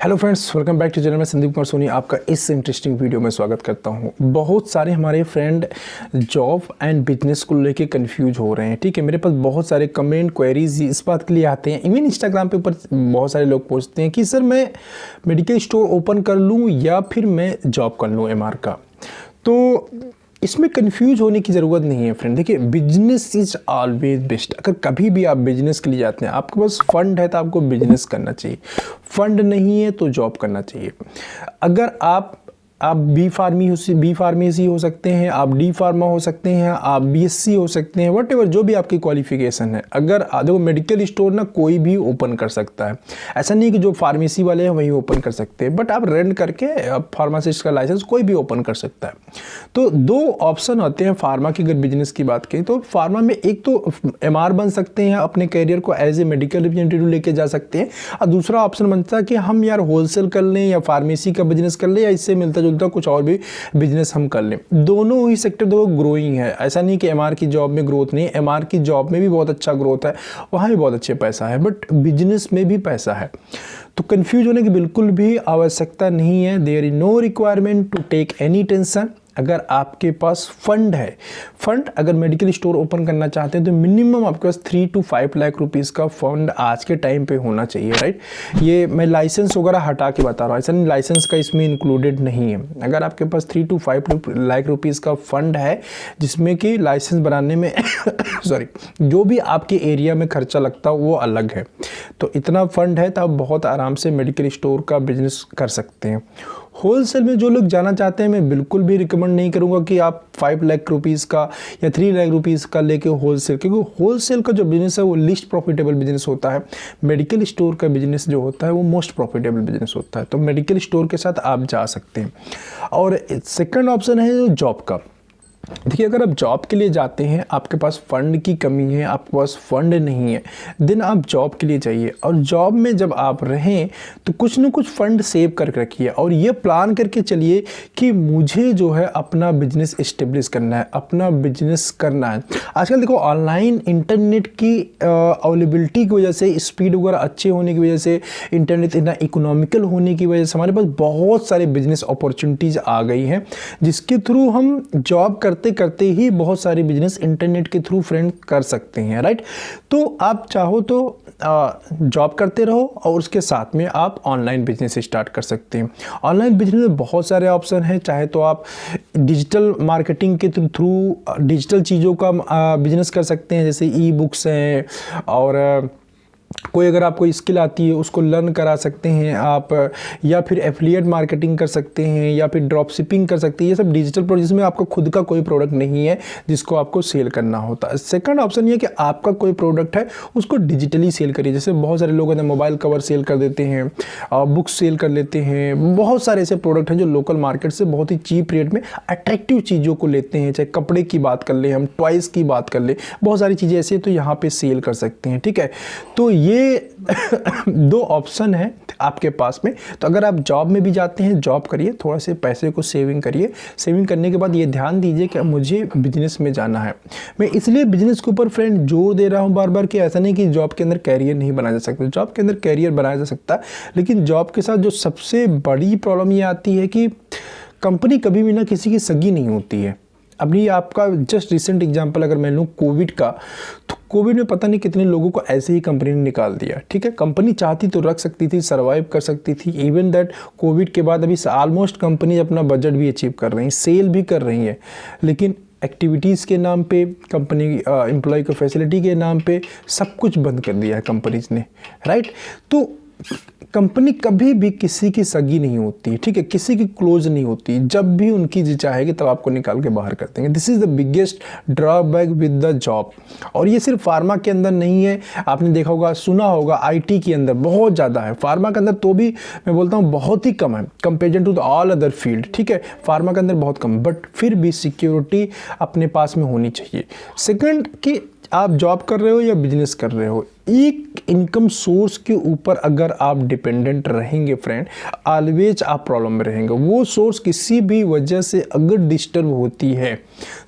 Hello friends, welcome back to channel में संदीप कुमार सोनी आपका इस इंटरेस्टिंग वीडियो में स्वागत करता हूं। बहुत सारे हमारे फ्रेंड जॉब एंड बिजनेस को लेके कंफ्यूज हो रहे हैं। ठीक है, मेरे पास बहुत सारे कमेंट क्वेरीज इस बात के लिए आते हैं। इवन इंस्टाग्राम पे ऊपर बहुत सारे लोग पूछते हैं कि सर मैं मेडिकल स्टोर ओपन कर लूँ या फिर मैं जॉब कर लूँ MR का। तो इसमें कंफ्यूज होने की ज़रूरत नहीं है फ्रेंड। देखिए, बिजनेस इज ऑलवेज बेस्ट। अगर कभी भी आप बिजनेस के लिए जाते हैं, आपके पास फंड है तो आपको बिजनेस करना चाहिए, फंड नहीं है तो जॉब करना चाहिए। अगर आप बी फार्मेसी हो सकते हैं, आप डी फार्मा हो सकते हैं, आप BSc हो सकते हैं, वट जो भी आपकी क्वालिफिकेशन है। अगर देखो, मेडिकल स्टोर ना कोई भी ओपन कर सकता है, ऐसा नहीं कि जो फार्मेसी वाले हैं वही ओपन कर सकते हैं, बट आप रन करके फार्मासिस्ट का लाइसेंस कोई भी ओपन कर सकता है। तो दो ऑप्शन होते हैं फार्मा की। अगर बिजनेस की बात करें तो फार्मा में एक तो MR बन सकते हैं, अपने कैरियर को एज ए मेडिकल रिप्रेजेंटेटिव लेके जा सकते हैं, और दूसरा ऑप्शन बनता है कि हम यार होलसेल कर लें या फार्मेसी का बिजनेस कर लें या इससे मिलता जुलता कुछ और भी बिजनेस हम कर लें। दोनों ही सेक्टर दो ग्रोइंग है। ऐसा नहीं कि MR की जॉब में ग्रोथ नहीं है, MR की जॉब में भी बहुत अच्छा ग्रोथ है, वहाँ भी बहुत अच्छे पैसा है, बट बिजनेस में भी पैसा है। तो कंफ्यूज होने की बिल्कुल भी आवश्यकता नहीं है। There is no requirement to take any tension. अगर आपके पास फंड है, फंड अगर मेडिकल स्टोर ओपन करना चाहते हैं तो मिनिमम आपके पास 3 to 5 लाख रुपीस का फंड आज के टाइम पे होना चाहिए, राइट। ये मैं लाइसेंस वगैरह हटा के बता रहा हूँ, ऐसा नहीं लाइसेंस का इसमें इंक्लूडेड नहीं है। अगर आपके पास 3 to 5 लाख रुपीस का फंड है जिसमें कि लाइसेंस बनाने में सॉरी, जो भी आपके एरिया में खर्चा लगता है वो अलग है, तो इतना फंड है तो आप बहुत आराम से मेडिकल स्टोर का बिजनेस कर सकते हैं। होलसेल में जो लोग जाना चाहते हैं, मैं बिल्कुल भी रिकमेंड नहीं करूंगा कि आप 5 लाख रुपीस का या 3 लाख रुपीस का लेके होलसेल, क्योंकि होलसेल का जो बिजनेस है वो लीस्ट प्रॉफिटेबल बिजनेस होता है। मेडिकल स्टोर का बिजनेस जो होता है वो मोस्ट प्रॉफिटेबल बिजनेस होता है। तो मेडिकल स्टोर के साथ आप जा सकते हैं। और सेकंड ऑप्शन है जॉब का। देखिए, अगर आप जॉब के लिए जाते हैं, आपके पास फंड की कमी है, आपके पास फंड नहीं है, देन आप जॉब के लिए जाइए। और जॉब में जब आप रहें तो कुछ ना कुछ फंड सेव करके रखिए और ये प्लान करके चलिए कि मुझे जो है अपना बिजनेस इस्टेब्लिश करना है, अपना बिजनेस करना है। आजकल देखो, ऑनलाइन इंटरनेट की अवेलेबिलिटी की वजह से, स्पीड वगैरह अच्छे होने की वजह से, इंटरनेट इतना इकोनॉमिकल होने की वजह से हमारे पास बहुत सारे बिजनेस अपॉर्चुनिटीज़ आ गई हैं, जिसके थ्रू हम जॉब करते करते ही बहुत सारे बिजनेस इंटरनेट के थ्रू फ्रेंड कर सकते हैं, राइट। तो आप चाहो तो जॉब करते रहो और उसके साथ में आप ऑनलाइन बिजनेस स्टार्ट कर सकते हैं। ऑनलाइन बिजनेस में बहुत सारे ऑप्शन हैं। चाहे तो आप डिजिटल मार्केटिंग के थ्रू डिजिटल चीज़ों का बिजनेस कर सकते हैं, जैसे ई-बुक्स हैं, और कोई अगर आपको स्किल आती है उसको लर्न करा सकते हैं आप, या फिर एफिलिएट मार्केटिंग कर सकते हैं, या फिर ड्रॉप शिपिंग कर सकते हैं। ये सब डिजिटल प्रोजेक्ट में आपका खुद का कोई प्रोडक्ट नहीं है जिसको आपको सेल करना होता है। सेकंड ऑप्शन ये कि आपका कोई प्रोडक्ट है उसको डिजिटली सेल करिए। जैसे बहुत सारे लोग हैं मोबाइल कवर सेल कर देते हैं, बुक्स सेल कर लेते हैं। बहुत सारे ऐसे प्रोडक्ट हैं जो लोकल मार्केट से बहुत ही चीप रेट में अट्रैक्टिव चीज़ों को लेते हैं। चाहे कपड़े की बात कर ले, हम टॉयज़ की बात कर ले, बहुत सारी चीज़ें ऐसी तो यहाँ पर सेल कर सकते हैं, ठीक है। तो ये दो ऑप्शन है आपके पास में। तो अगर आप जॉब में भी जाते हैं, जॉब करिए, थोड़ा से पैसे को सेविंग करिए। सेविंग करने के बाद ये ध्यान दीजिए कि मुझे बिजनेस में जाना है। मैं इसलिए बिजनेस के ऊपर फ्रेंड जोर दे रहा हूँ बार बार कि ऐसा नहीं कि जॉब के अंदर कैरियर नहीं बनाया जा सकता। जॉब के अंदर कैरियर बनाया जा सकता है, लेकिन जॉब के साथ जो सबसे बड़ी प्रॉब्लम ये आती है कि कंपनी कभी भी ना किसी की सगी नहीं होती है। अभी आपका जस्ट रिसेंट एग्जांपल अगर मैं लूँ कोविड का, तो कोविड में पता नहीं कितने लोगों को ऐसे ही कंपनी ने निकाल दिया, ठीक है। कंपनी चाहती तो रख सकती थी, सर्वाइव कर सकती थी। इवन दैट कोविड के बाद अभी ऑलमोस्ट कंपनी अपना बजट भी अचीव कर रही हैं, सेल भी कर रही है, लेकिन एक्टिविटीज़ के नाम पे, कंपनी एम्प्लॉय को फैसिलिटी के नाम पे सब कुछ बंद कर दिया है कंपनीज ने, राइट। तो कंपनी कभी भी किसी की सगी नहीं होती, ठीक है, किसी की क्लोज नहीं होती। जब भी उनकी जी चाहेगी तब आपको निकाल के बाहर कर देंगे। This is the biggest drawback with the job. और ये सिर्फ फार्मा के अंदर नहीं है, आपने देखा होगा, सुना होगा, IT के अंदर बहुत ज़्यादा है। फार्मा के अंदर तो भी मैं बोलता हूँ बहुत ही कम है comparison to the all other field, ठीक है। फार्मा के अंदर बहुत कम, बट फिर भी सिक्योरिटी अपने पास में होनी चाहिए। सेकेंड कि आप जॉब कर रहे हो या बिजनेस कर रहे हो, एक इनकम सोर्स के ऊपर अगर आप डिपेंडेंट रहेंगे फ्रेंड, ऑलवेज आप प्रॉब्लम में रहेंगे। वो सोर्स किसी भी वजह से अगर डिस्टर्ब होती है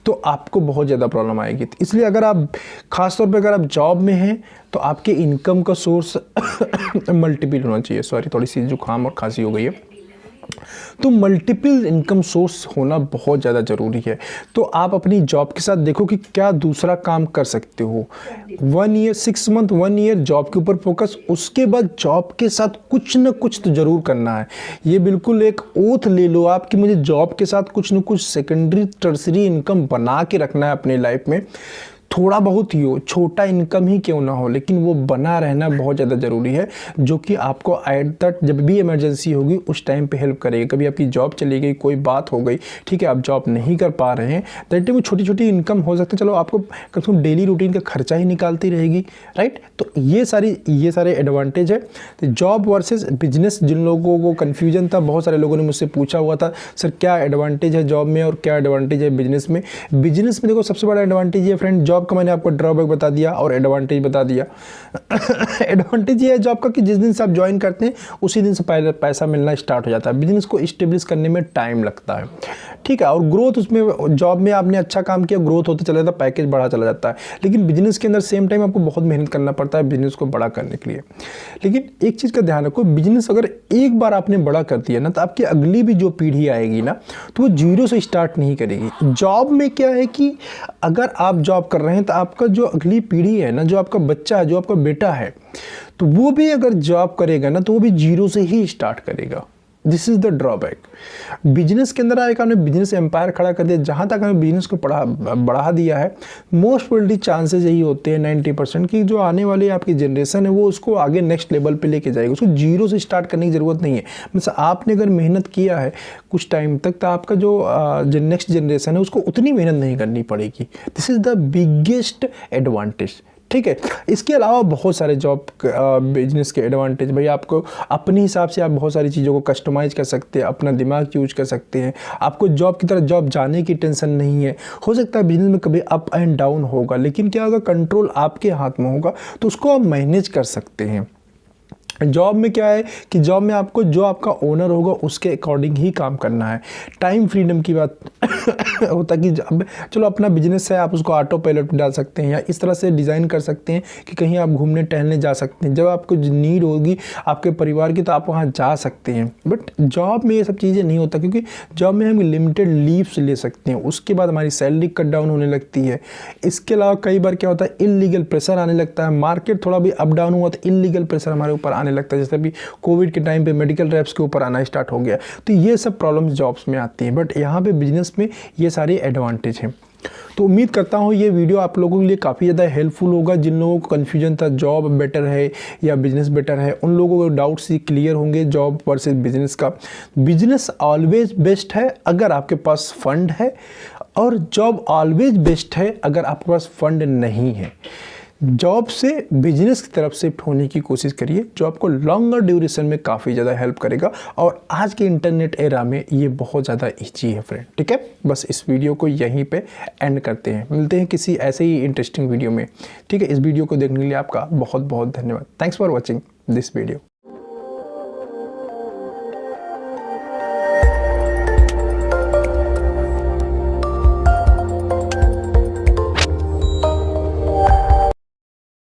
तो आपको बहुत ज़्यादा प्रॉब्लम आएगी। इसलिए अगर आप खासतौर पे अगर आप जॉब में हैं तो आपके इनकम का सोर्स मल्टीपल होना चाहिए। सॉरी, थोड़ी सी जुकाम और खांसी हो गई है। तो मल्टीपल इनकम सोर्स होना बहुत ज़्यादा ज़रूरी है। तो आप अपनी जॉब के साथ देखो कि क्या दूसरा काम कर सकते हो। 1 ईयर 6 मंथ 1 ईयर जॉब के ऊपर फोकस, उसके बाद जॉब के साथ कुछ न कुछ तो ज़रूर करना है। ये बिल्कुल एक ओथ ले लो आप कि मुझे जॉब के साथ कुछ न कुछ सेकेंडरी टर्सरी इनकम बना के रखना है अपनी लाइफ में। थोड़ा बहुत ही हो, छोटा इनकम ही क्यों ना हो, लेकिन वो बना रहना बहुत ज़्यादा ज़रूरी है, जो कि आपको एट दैट जब भी इमरजेंसी होगी उस टाइम पे हेल्प करेगी। कभी आपकी जॉब चली गई, कोई बात हो गई, ठीक है, आप जॉब नहीं कर पा रहे हैं, दैट टाइम छोटी छोटी इनकम हो सकती है, चलो आपको कम से कम डेली रूटीन का खर्चा ही निकालती रहेगी, राइट। तो ये सारे एडवांटेज है। तो जॉब वर्सेस बिजनेस, जिन लोगों को कन्फ्यूजन था, बहुत सारे लोगों ने मुझसे पूछा हुआ था सर क्या एडवांटेज है जॉब में और क्या एडवांटेज है बिजनेस में। बिजनेस में देखो सबसे बड़ा एडवांटेज है फ्रेंड, जॉब का मैंने आपको ड्रॉबैक बता दिया और एडवांटेज बता दिया। एडवांटेज ये है जॉब का कि जिस दिन से आप ज्वाइन करते हैं उसी दिन से पहले पैसा मिलना स्टार्ट हो जाता है। बिजनेस को इस्टेब्लिश करने में टाइम लगता है, ठीक है, और ग्रोथ उसमें, जॉब में आपने अच्छा काम किया, ग्रोथ होते चला जाता है, पैकेज बढ़ा चला जाता है। लेकिन बिजनेस के अंदर सेम टाइम आपको बहुत मेहनत करना पड़ता है बिजनेस को बड़ा करने के लिए। लेकिन एक चीज़ का ध्यान रखो, बिजनेस अगर एक बार आपने बड़ा कर दिया ना, तो आपकी अगली भी जो पीढ़ी आएगी ना, तो वो जीरो से स्टार्ट नहीं करेगी। जॉब में क्या है कि अगर आप जॉब कर रहे हैं तो आपका जो अगली पीढ़ी है ना, जो आपका बच्चा है, जो आपका बेटा है, तो वो भी अगर जॉब करेगा ना तो वो भी जीरो से ही स्टार्ट करेगा। This is the drawback. Business के अंदर आएगा, हमने बिजनेस एम्पायर खड़ा कर दिया, जहाँ तक हमें बिजनेस को बढ़ा दिया है, मोस्ट प्रोबेबली चांसेस यही होते हैं 90% की जो आने वाली आपकी जनरेशन है वो उसको आगे नेक्स्ट लेवल पे लेके जाएगी। उसको जीरो से स्टार्ट करने की ज़रूरत नहीं है। मतलब आपने अगर मेहनत किया है कुछ टाइम तक, तो आपका जो नेक्स्ट जनरेशन है उसको उतनी मेहनत नहीं करनी पड़ेगी। This is the biggest advantage, ठीक है। इसके अलावा बहुत सारे जॉब बिजनेस के एडवांटेज, भाई आपको अपने हिसाब से आप बहुत सारी चीज़ों को कस्टमाइज़ कर सकते हैं, अपना दिमाग यूज कर सकते हैं। आपको जॉब की तरह जॉब जाने की टेंशन नहीं है। हो सकता है बिजनेस में कभी अप एंड डाउन होगा, लेकिन क्या होगा, कंट्रोल आपके हाथ में होगा, तो उसको आप मैनेज कर सकते हैं। जॉब में क्या है कि जॉब में आपको जो आपका ओनर होगा उसके अकॉर्डिंग ही काम करना है। टाइम फ्रीडम की बात होता है कि अब चलो अपना बिजनेस है, आप उसको ऑटो पायलट पे डाल सकते हैं या इस तरह से डिज़ाइन कर सकते हैं कि कहीं आप घूमने टहलने जा सकते हैं। जब आपको नीड होगी आपके परिवार की तो आप वहाँ जा सकते हैं। बट जॉब में ये सब चीज़ें नहीं होता, क्योंकि जॉब में हम लिमिटेड लीव्स ले सकते हैं, उसके बाद हमारी सैलरी कट डाउन होने लगती है। इसके अलावा कई बार क्या होता है, इल्लीगल प्रेशर आने लगता है। मार्केट थोड़ा भी अप डाउन हुआ तो इल्लीगल प्रेशर हमारे ऊपर आने लगता है, जैसे अभी कोविड के टाइम पे मेडिकल रैप्स के ऊपर आना स्टार्ट हो गया। तो ये सब प्रॉब्लम्स जॉब्स में आती हैं, बट यहाँ पे बिजनेस में ये सारे एडवांटेज हैं। तो उम्मीद करता हूँ ये वीडियो आप लोगों के लिए काफ़ी ज़्यादा हेल्पफुल होगा। जिन लोगों को कन्फ्यूजन था जॉब बेटर है या बिजनेस बेटर है, उन लोगों को डाउट्स ही क्लियर होंगे जॉब वर्सेस बिजनेस का। बिजनेस ऑलवेज बेस्ट है अगर आपके पास फंड है, और जॉब ऑलवेज बेस्ट है अगर आपके पास फंड नहीं है। जॉब से बिजनेस की तरफ शिफ्ट होने की कोशिश करिए, जो आपको लॉन्गर ड्यूरेशन में काफ़ी ज़्यादा हेल्प करेगा, और आज के इंटरनेट एरा में ये बहुत ज़्यादा ईजी है फ्रेंड, ठीक है। बस इस वीडियो को यहीं पे एंड करते हैं, मिलते हैं किसी ऐसे ही इंटरेस्टिंग वीडियो में, ठीक है। इस वीडियो को देखने के लिए आपका बहुत बहुत धन्यवाद। Thanks for watching this video.